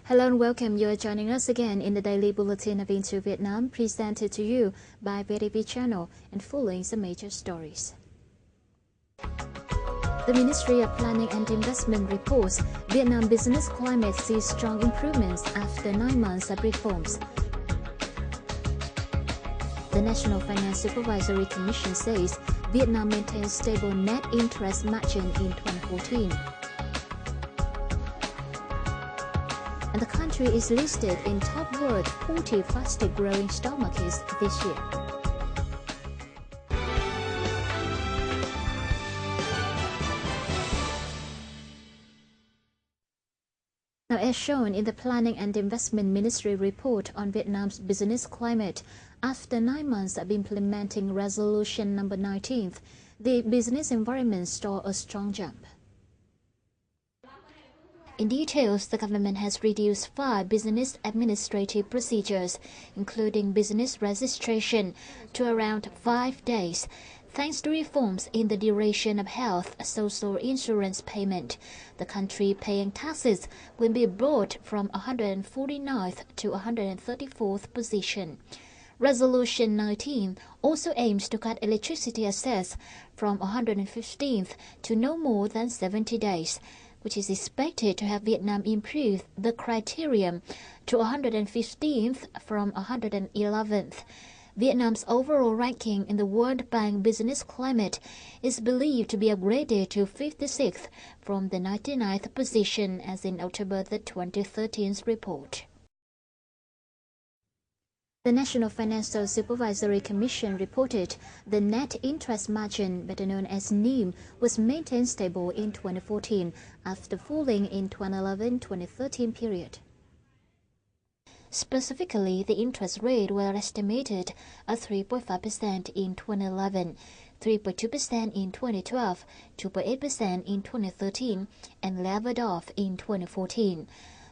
Hello and welcome. You are joining us again in the daily bulletin of Into Vietnam, presented to you by VITV channel and following some major stories. The Ministry of Planning and Investment reports Vietnam business climate sees strong improvements after 9 months of reforms. The National Finance Supervisory Commission says Vietnam maintains stable net interest margin in 2014. And the country is listed in top world 40 fastest growing stock markets this year. Now, as shown in the Planning and Investment Ministry report on Vietnam's business climate, after 9 months of implementing Resolution number 19, the business environment saw a strong jump. In details, the government has reduced 5 business administrative procedures, including business registration, to around 5 days, thanks to reforms in the duration of health social insurance payment. The country paying taxes will be brought from 149th to 134th position. Resolution 19 also aims to cut electricity access from 115th to no more than 70 days, which is expected to have Vietnam improve the criterion to 115th from 111th. Vietnam's overall ranking in the World Bank Business Climate is believed to be upgraded to 56th from the 99th position as in October 2013's report. The National Financial Supervisory Commission reported the net interest margin, better known as NIM, was maintained stable in 2014 after falling in 2011-2013 period. Specifically, the interest rate was estimated at 3.5% in 2011, 3.2% in 2012, 2.8% in 2013, and leveled off in 2014.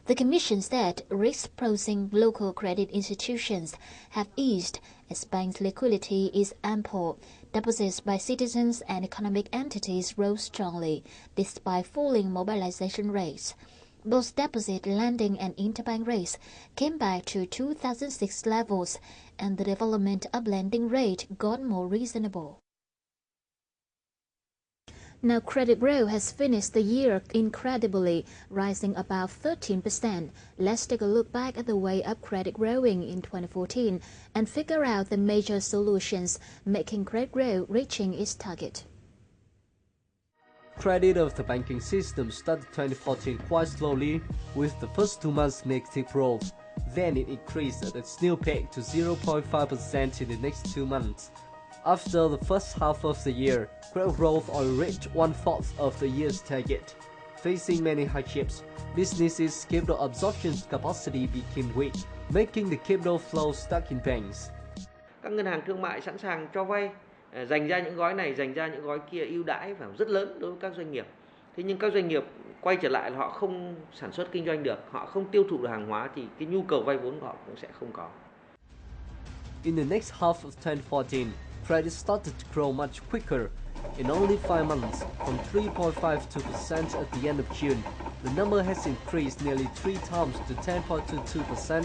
The Commission said risks posing local credit institutions have eased as bank liquidity is ample. Deposits by citizens and economic entities rose strongly, despite falling mobilization rates. Both deposit lending and interbank rates came back to 2006 levels, and the development of lending rate got more reasonable. Now, credit growth has finished the year incredibly, rising about 13%. Let's take a look back at the way of credit growing in 2014 and figure out the major solutions making credit growth reaching its target. Credit of the banking system started 2014 quite slowly, with the first 2 months negative growth. Then it increased at a snail pace to 0.5% in the next 2 months. After the first half of the year, credit growth only reached 1/4 of the year's target. Facing many hardships, businesses' capital absorption capacity became weak, making the capital flow stuck in banks. Các ngân hàng thương mại sẵn sàng cho vay, dành ra những gói này, dành ra những gói kia ưu đãi và rất lớn đối với các doanh nghiệp. Thế nhưng các doanh nghiệp quay trở lại là họ không sản xuất kinh doanh được, họ không tiêu thụ được hàng hóa thì cái nhu cầu vay vốn của họ cũng sẽ không có. In the next half of 2014, credit started to grow much quicker. In only 5 months, from 3.52% at the end of June, the number has increased nearly 3 times to 10.22%.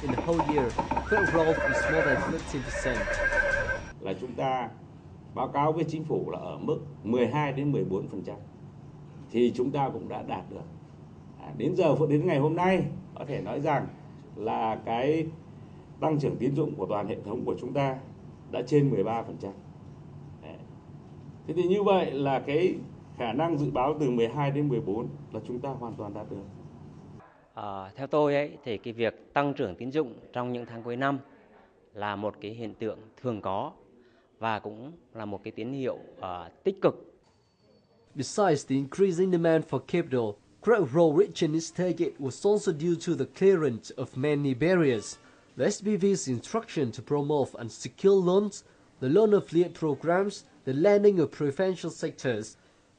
In the whole year, credit growth is more than 15%. Là chúng ta báo cáo với chính phủ là ở mức 12 đến 14%. Thì chúng ta cũng đã đạt được. Đến ngày hôm nay, có thể nói rằng là cái tăng trưởng tín dụng của toàn hệ thống của chúng ta đã trên 13%. Thế thì như vậy là cái khả năng dự báo từ 12 đến 14 là chúng ta hoàn toàn đạt được. Theo tôi thì cái việc tăng trưởng tín dụng trong những tháng cuối năm là một cái hiện tượng thường có và cũng là một cái tín hiệu tích cực. Besides the increasing demand for capital, credit growth reaching its target was also due to the clearance of many barriers. The SBV's instruction to promote unsecured loans, the loan affiliate programs, the lending of preferential sectors.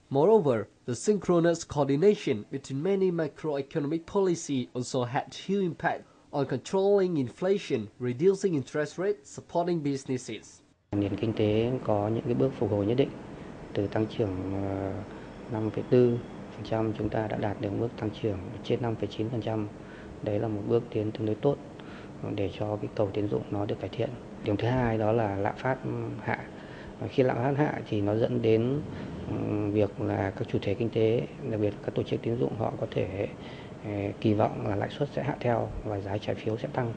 Moreover, the synchronous coordination between many macroeconomic policy also had huge impact on controlling inflation, reducing interest rates, supporting businesses. Nền kinh tế có những cái bước phục hồi nhất định. Từ tăng trưởng 5,4%, chúng ta đã đạt được mức tăng trưởng trên 5,9% Đấy là một bước tiến tương đối tốt để cho cái cầu tín dụng nó được cải thiện. Điểm thứ hai đó là lạm phát hạ. Khi lạm phát hạ thì nó dẫn đến việc là các chủ thể kinh tế, đặc biệt các tổ chức tín dụng họ có thể kỳ vọng là lãi suất sẽ hạ theo và giá trái phiếu sẽ tăng,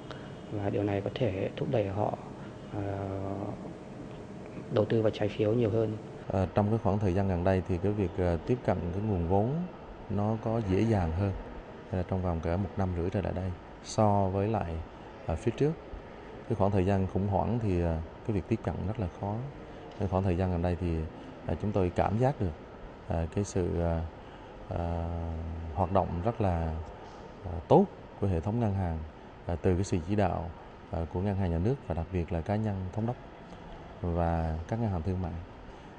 và điều này có thể thúc đẩy họ đầu tư vào trái phiếu nhiều hơn. Trong cái khoảng thời gian gần đây thì cái việc tiếp cận cái nguồn vốn nó có dễ dàng hơn trong vòng cỡ 1 năm rưỡi trở lại đây so với lại phía trước. Cái khoảng thời gian khủng hoảng thì cái việc tiếp cận rất là khó. Cái khoảng thời gian gần đây thì chúng tôi cảm giác được cái sự hoạt động rất là tốt của hệ thống ngân hàng, từ cái sự chỉ đạo của ngân hàng nhà nước và đặc biệt là cá nhân thống đốc và các ngân hàng thương mại.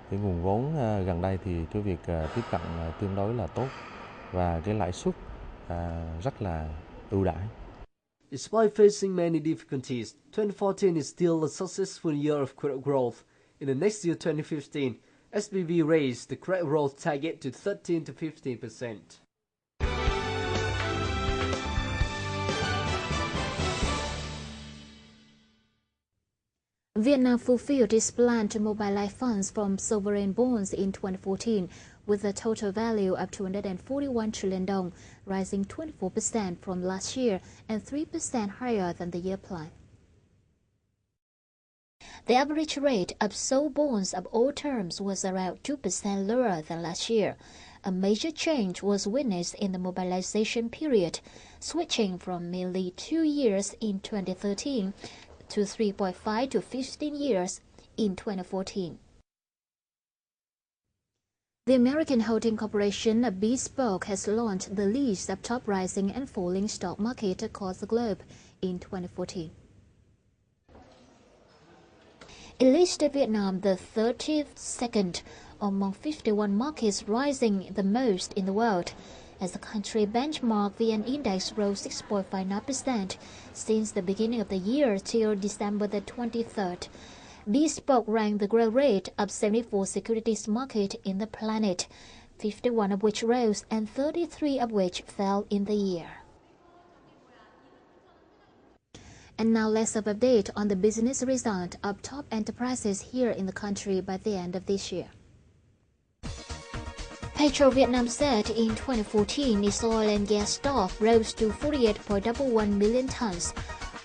Cái nguồn vốn gần đây thì cái việc tiếp cận tương đối là tốt và cái lãi suất rất là ưu đãi. Despite facing many difficulties, 2014 is still a successful year of credit growth. In the next year, 2015, SBV raised the credit growth target to 13 to 15%. Vietnam fulfilled its plan to mobilize funds from sovereign bonds in 2014 with a total value of 241 trillion dong, rising 24% from last year and 3% higher than the year plan. The average rate of sold bonds of all terms was around 2% lower than last year. A major change was witnessed in the mobilization period, switching from merely 2 years in 2013 to 3.5 to 15 years in 2014. The American holding corporation Bespoke has launched the list of top rising and falling stock markets across the globe in 2014. It listed Vietnam the 32nd among 51 markets rising the most in the world. As the country benchmark VN Index rose 6.59% since the beginning of the year till December the 23rd. Bespoke ranked the growth rate of 74 securities markets in the planet, 51 of which rose and 33 of which fell in the year. And now let's have an update on the business result of top enterprises here in the country by the end of this year. Petro Vietnam said in 2014 its oil and gas stock rose to 48.11 million tons.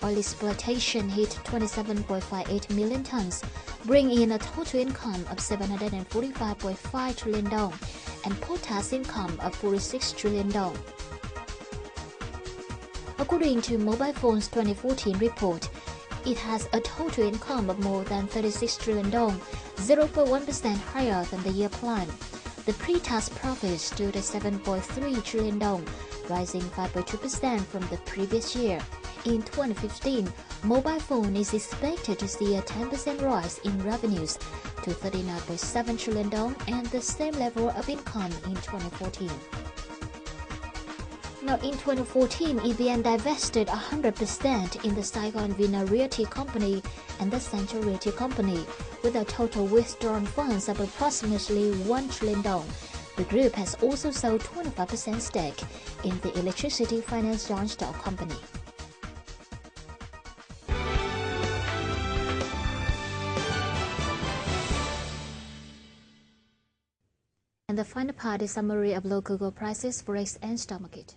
Oil exploitation hit 27.58 million tons, bringing in a total income of 745.5 trillion dong and post-tax income of 46 trillion dong. According to Mobile Phone's 2014 report, it has a total income of more than 36 trillion dong, 0.1% higher than the year plan. The pre-tax profit stood at 7.3 trillion dong, rising 5.2% from the previous year. In 2015, Mobile Phone is expected to see a 10% rise in revenues to 39.7 trillion dong and the same level of income in 2014. Now, in 2014, EVN divested 100% in the Saigon Vina Realty Company and the Central Realty Company, with a total withdrawn funds of approximately 1 trillion dong. The group has also sold 25% stake in the Electricity Finance Joint Stock Company. And the final part is summary of local gold prices, forex, and stock market.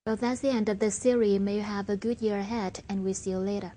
Well, that's the end of the series. May you have a good year ahead, and we'll see you later.